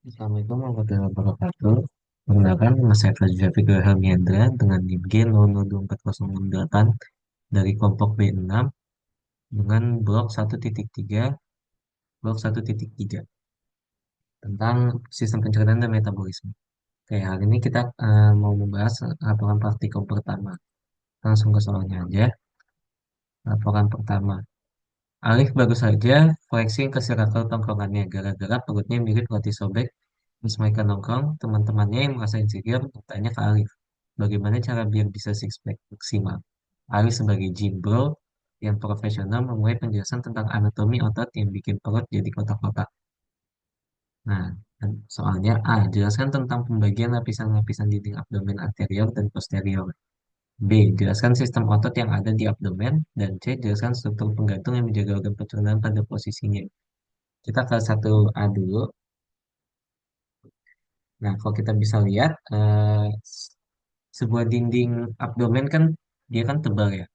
Assalamualaikum warahmatullahi wabarakatuh. Perkenalkan, nama saya Fajri Fikri Helmiendra dengan NIM G002408 dari kelompok B6 dengan blok 1.3 tentang sistem pencernaan dan metabolisme. Oke, hari ini kita mau membahas laporan praktikum pertama. Langsung ke soalnya aja. Laporan pertama. Alif baru saja flexing ke sirkel tongkrongannya gara-gara perutnya mirip roti sobek. Pas mereka nongkrong, teman-temannya yang merasa insecure bertanya ke Alif, bagaimana cara biar bisa six pack maksimal? Alif sebagai gym bro yang profesional memulai penjelasan tentang anatomi otot yang bikin perut jadi kotak-kotak. Nah, soalnya A. Jelaskan tentang pembagian lapisan-lapisan dinding abdomen anterior dan posterior. B. Jelaskan sistem otot yang ada di abdomen. Dan C. Jelaskan struktur penggantung yang menjaga organ pencernaan pada posisinya. Kita ke satu A dulu. Nah, kalau kita bisa lihat, sebuah dinding abdomen kan dia kan tebal ya.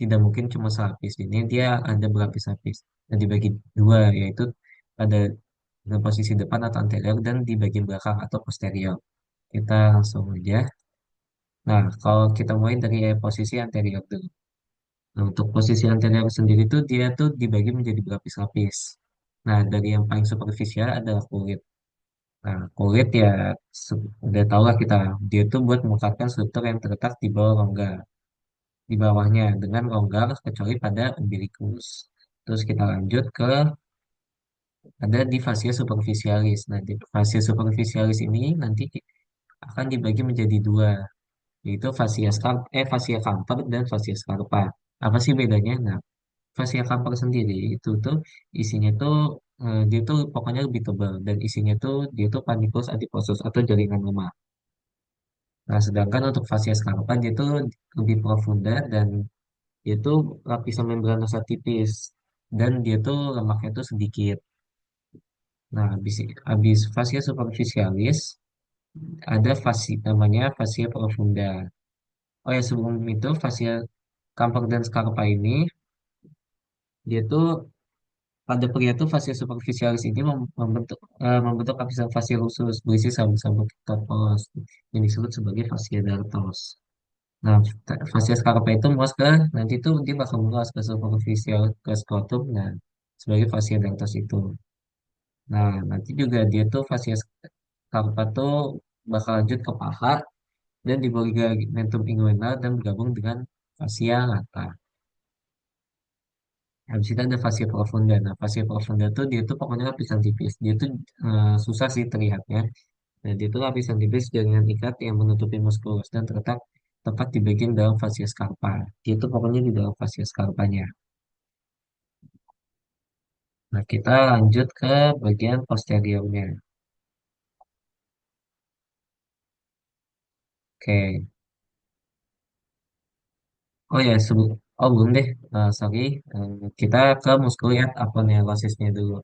Tidak mungkin cuma selapis. Ini dia ada berlapis-lapis. Dan dibagi dua, yaitu pada dengan posisi depan atau anterior dan di bagian belakang atau posterior. Kita langsung aja. Nah, kalau kita mulai dari posisi anterior dulu. Nah, untuk posisi anterior sendiri tuh dia tuh dibagi menjadi berlapis-lapis. Nah, dari yang paling superficial adalah kulit. Nah, kulit ya udah tau lah kita. Dia tuh buat mengungkapkan struktur yang terletak di bawah rongga. Di bawahnya dengan rongga kecuali pada umbilikus. Terus kita lanjut ke ada di fascia superficialis. Nah, di fascia superficialis ini nanti akan dibagi menjadi dua, yaitu fascia camper dan fascia scarpa. Apa sih bedanya? Nah, fascia camper sendiri itu tuh isinya tuh dia tuh pokoknya lebih tebal dan isinya tuh dia tuh panicles adiposus atau jaringan lemak. Nah, sedangkan untuk fascia scarpa dia tuh lebih profunda dan dia tuh lapisan membranosa tipis dan dia tuh lemaknya tuh sedikit. Nah, habis fascia superficialis ada namanya fascia profunda. Oh ya, sebelum itu fascia camper dan scarpa ini dia tuh pada pria tuh fascia superficialis ini membentuk lapisan fascia khusus berisi sabuk-sabuk topos yang disebut sebagai fascia dartos. Nah, fascia scarpa itu meluas ke nanti tuh dia bakal meluas ke superficial ke skrotum, nah sebagai fascia dartos itu. Nah, nanti juga dia tuh fascia scarpa tuh bakal lanjut ke paha dan di bawah ligamentum inguinal dan bergabung dengan fascia lata. Habis itu ada fascia profunda. Nah, fascia profunda tuh dia tuh pokoknya lapisan tipis. Dia tuh susah sih terlihatnya. Nah, dia tuh lapisan tipis jaringan ikat yang menutupi muskulus dan terletak tepat di bagian dalam fascia scarpa. Dia tuh pokoknya di dalam fascia scarpanya. Nah, kita lanjut ke bagian posteriornya. Oke. Oh ya, oh belum deh. Sorry. Kita ke muskuliat aponeurosis-nya dulu.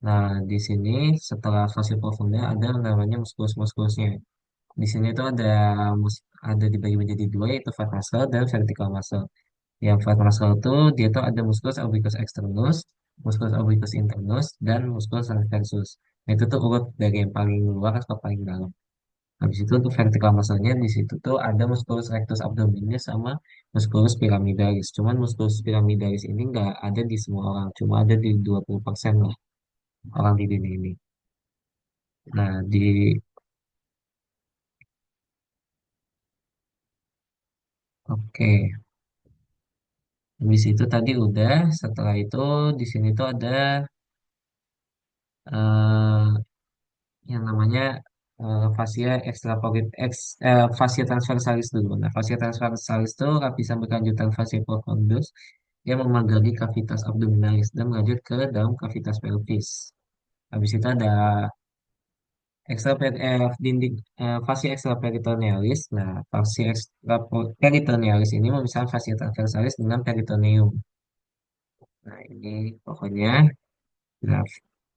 Nah, di sini setelah fascia profunda ada namanya muskulus-muskulusnya. Di sini tuh ada dibagi menjadi dua yaitu fat muscle dan vertical muscle. Yang fat muscle tuh dia tuh ada musculus obliquus externus, musculus obliquus internus, dan musculus transversus. Nah, itu tuh urut dari yang paling luar ke paling dalam. Habis itu untuk vertical muscle-nya di situ tuh ada musculus rectus abdominis sama musculus pyramidalis. Cuman musculus pyramidalis ini nggak ada di semua orang, cuma ada di 20% lah orang di dunia ini. Nah, oke. Habis itu tadi udah, setelah itu di sini tuh ada eh, yang namanya fascia fascia transversalis dulu. Nah, fascia transversalis itu lapisan berkelanjutan fascia profundus yang memagari cavitas abdominalis dan melanjut ke dalam cavitas pelvis. Habis itu ada fascia extraperitonealis. Nah, fascia extraperitonealis ini memisahkan fascia transversalis dengan peritoneum. Nah, ini pokoknya.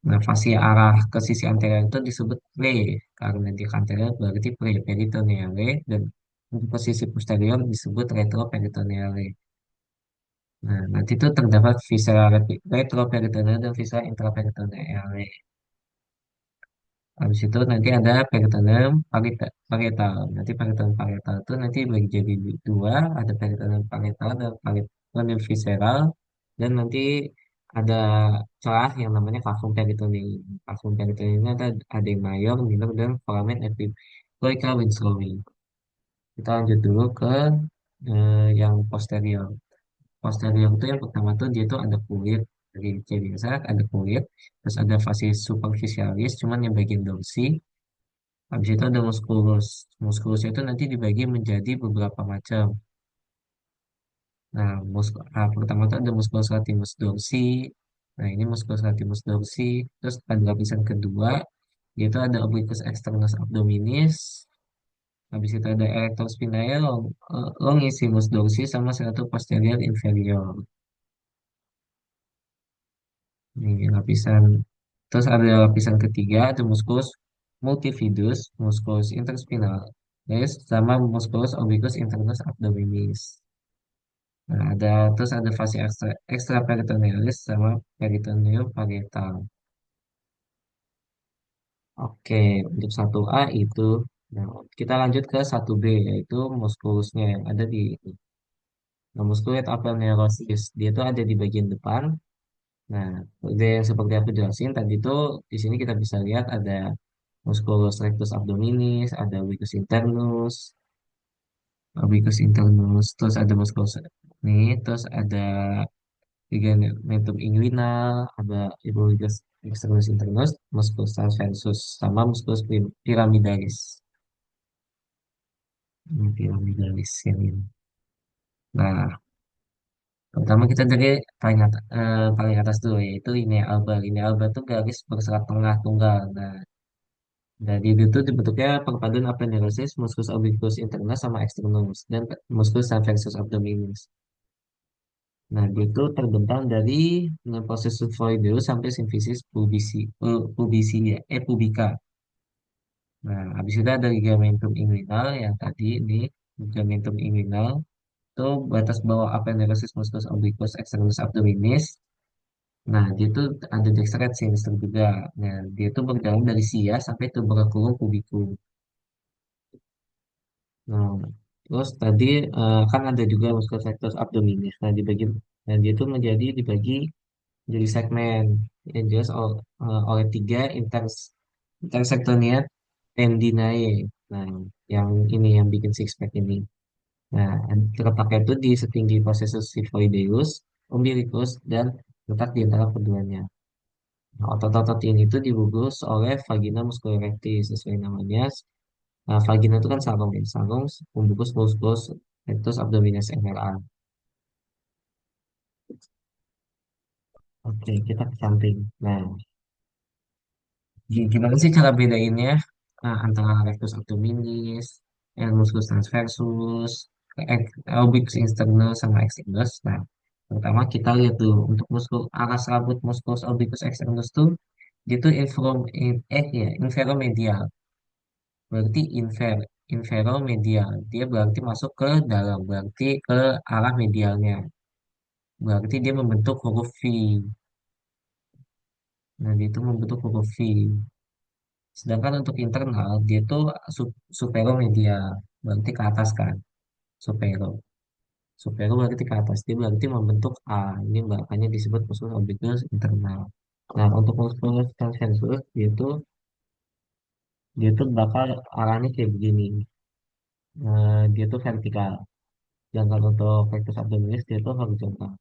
Nah, fascia arah ke sisi anterior itu disebut pre, karena di anterior berarti pre-peritoneale, dan untuk posisi posterior disebut retroperitoneale. Nah, nanti itu terdapat viscera retroperitoneal dan viscera intraperitoneale. Habis itu nanti ada peritoneum parietal. Nanti peritoneum parietal itu nanti bagi jadi dua, ada peritoneum parietal dan peritoneum visceral, dan nanti ada celah yang namanya cavum peritoneum. Cavum peritoneum ini ada yang mayor, minor, dan foramen epicoica winslowi. Kita lanjut dulu ke yang posterior. Posterior itu yang pertama tuh dia tuh ada kulit, dari C biasa ada kulit, terus ada facies superficialis, cuman yang bagian dorsi. Habis itu ada musculus. Musculus itu nanti dibagi menjadi beberapa macam. Nah, pertama itu ada musculus latimus dorsi. Nah, ini musculus latimus dorsi. Terus pada lapisan kedua, yaitu ada obliquus externus abdominis. Habis itu ada erector spinae, longissimus dorsi, sama serratus posterior inferior. Ini lapisan. Terus ada lapisan ketiga, ada musculus multifidus, musculus interspinal, sama musculus obliquus internus abdominis. Nah, terus ada fascia extraperitonealis sama peritoneum parietal. Oke, untuk satu A itu. Nah, kita lanjut ke satu B, yaitu muskulusnya yang ada di ini. Nah, musculus aponeurosis, dia itu ada di bagian depan. Nah, yang seperti aku jelasin tadi itu, di sini kita bisa lihat ada musculus rectus abdominis, ada obliquus internus, terus ada musculus ini, terus ada ligamentum inguinal, ada epilogus externus internus, musculus transversus, sama musculus pyramidalis. Ini pyramidalis yang ini. Nah, pertama kita dari paling atas dulu, yaitu ini alba. Ini alba itu garis berserat tengah tunggal. Nah, jadi itu dibentuknya perpaduan aponeurosis, musculus obliquus internus sama externus, dan musculus transversus abdominis. Nah, dia itu terbentang dari proses sulfoideus sampai simfisis pubica. Nah, habis itu ada ligamentum inguinal yang tadi ini ligamentum inguinal itu batas bawah aponeurosis musculus obliquus externus abdominis. Nah, dia itu ada dextrat sinister juga. Nah, dia itu berjalan dari sia sampai tuberculum pubicum. Nah, terus tadi kan ada juga musculus rectus abdominis. Nah, dia itu dibagi jadi segmen yang jelas oleh tiga intersectonia tendinae. Nah, yang ini yang bikin six pack ini. Nah, terletaknya itu di setinggi processus xiphoideus, umbilicus, dan letak di antara keduanya. Nah, otot-otot ini itu digugus oleh vagina musculorectis sesuai namanya. Nah, vagina itu kan sarung ya, sarung umbilicus musculus rectus abdominis MRA. Oke, kita ke samping. Nah, gimana sih cara bedainnya antara rectus abdominis, musculus transversus, obliquus internus sama externus? Nah, pertama kita lihat dulu untuk aras rambut musculus obliquus externus tuh dia tuh inferomedial, berarti inferomedial. Dia berarti masuk ke dalam, berarti ke arah medialnya. Berarti dia membentuk huruf V. Nah, dia itu membentuk huruf V. Sedangkan untuk internal, dia tuh superomedia, berarti ke atas kan, supero. Supero berarti ke atas, dia berarti membentuk A. Ini makanya disebut musculus obliquus internal. Nah, untuk musculus transversus, dia tuh bakal arahnya kayak begini. Dia tuh vertikal. Sedangkan untuk rectus abdominis, dia tuh horizontal.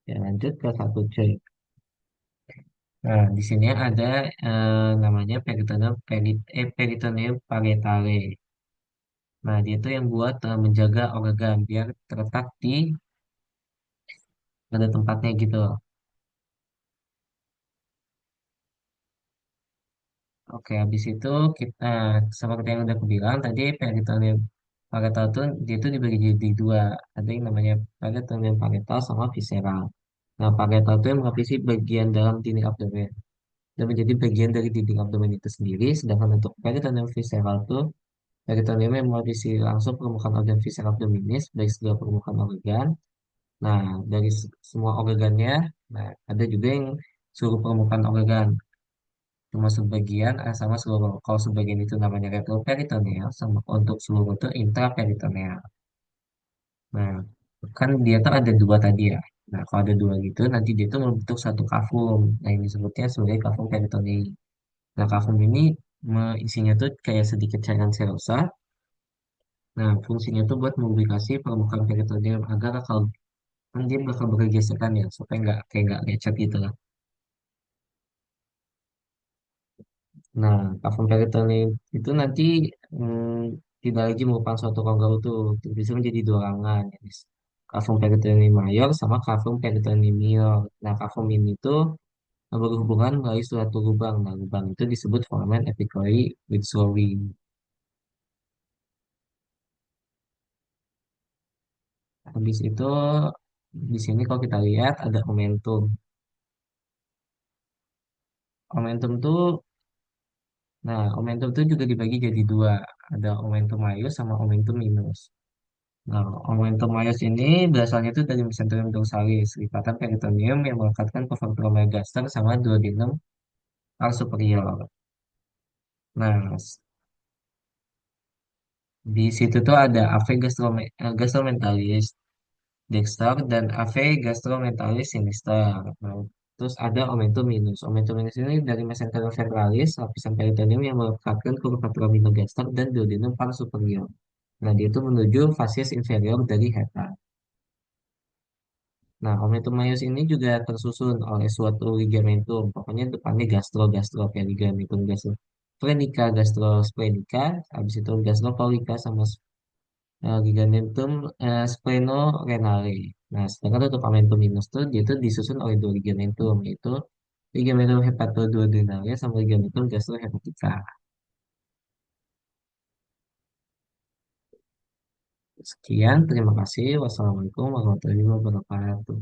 Ya, lanjut ke satu C. Nah, di sini ada namanya peritoneum parietale. Nah, dia itu yang buat menjaga organ biar terletak di pada tempatnya gitu loh. Oke, habis itu kita seperti yang udah aku bilang tadi peritoneum parietal itu dia itu dibagi jadi dua. Ada yang namanya peritoneum parietal sama visceral. Nah, parietal itu yang melapisi bagian dalam dinding abdomen dan menjadi bagian dari dinding abdomen itu sendiri. Sedangkan untuk peritoneum visceral itu peritoneum yang melapisi langsung permukaan organ visceral abdominis baik segala permukaan organ. Nah, dari semua organnya, nah ada juga yang seluruh permukaan organ. cuma sebagian sama seluruh. Kalau sebagian itu namanya retroperitoneal, sama untuk seluruh itu intraperitoneal. Nah, kan dia tuh ada dua tadi ya. Nah, kalau ada dua gitu, nanti dia tuh membentuk satu kafum. Nah, ini disebutnya sebagai kafum peritoneal. Nah, kafum ini isinya tuh kayak sedikit cairan serosa. Nah, fungsinya tuh buat melubrikasi permukaan peritoneum agar kalau kan dia bakal bergesekan ya, supaya nggak lecet gitu lah. Nah, kafum peritoneum itu nanti tidak lagi merupakan suatu rongga utuh, bisa menjadi dua rangan, ya. Kafum peritoneum mayor sama kafum peritoneum minor. Nah, kafum ini tuh berhubungan melalui suatu lubang. Nah, lubang itu disebut foramen epicori with swelling. Habis itu di sini kalau kita lihat ada omentum. Omentum tuh, nah omentum tuh juga dibagi jadi dua. Ada omentum maius sama omentum minus. Nah, omentum maius ini berasalnya itu dari mesenterium dorsalis, lipatan peritoneum yang melekatkan ke megaster sama duodenum al superior. Nah, di situ tuh ada AV gastromentalis dexter dan AV gastromentalis sinister. Nah, terus ada omentum minus. Omentum minus ini dari mesenterium ventralis, lapisan peritoneum yang melekatkan ke megaster dan duodenum al superior. Nah, dia itu menuju facies inferior dari heta. Nah, omentum maius ini juga tersusun oleh suatu ligamentum. Pokoknya depannya gastro kayak ligamentum gastrosplenica, habis itu gastropolika sama ligamentum splenorenale. Nah, sedangkan untuk omentum minus tuh dia tuh disusun oleh dua ligamentum, yaitu ligamentum hepatoduodenale sama ligamentum gastrohepatica. Sekian, terima kasih. Wassalamualaikum warahmatullahi wabarakatuh.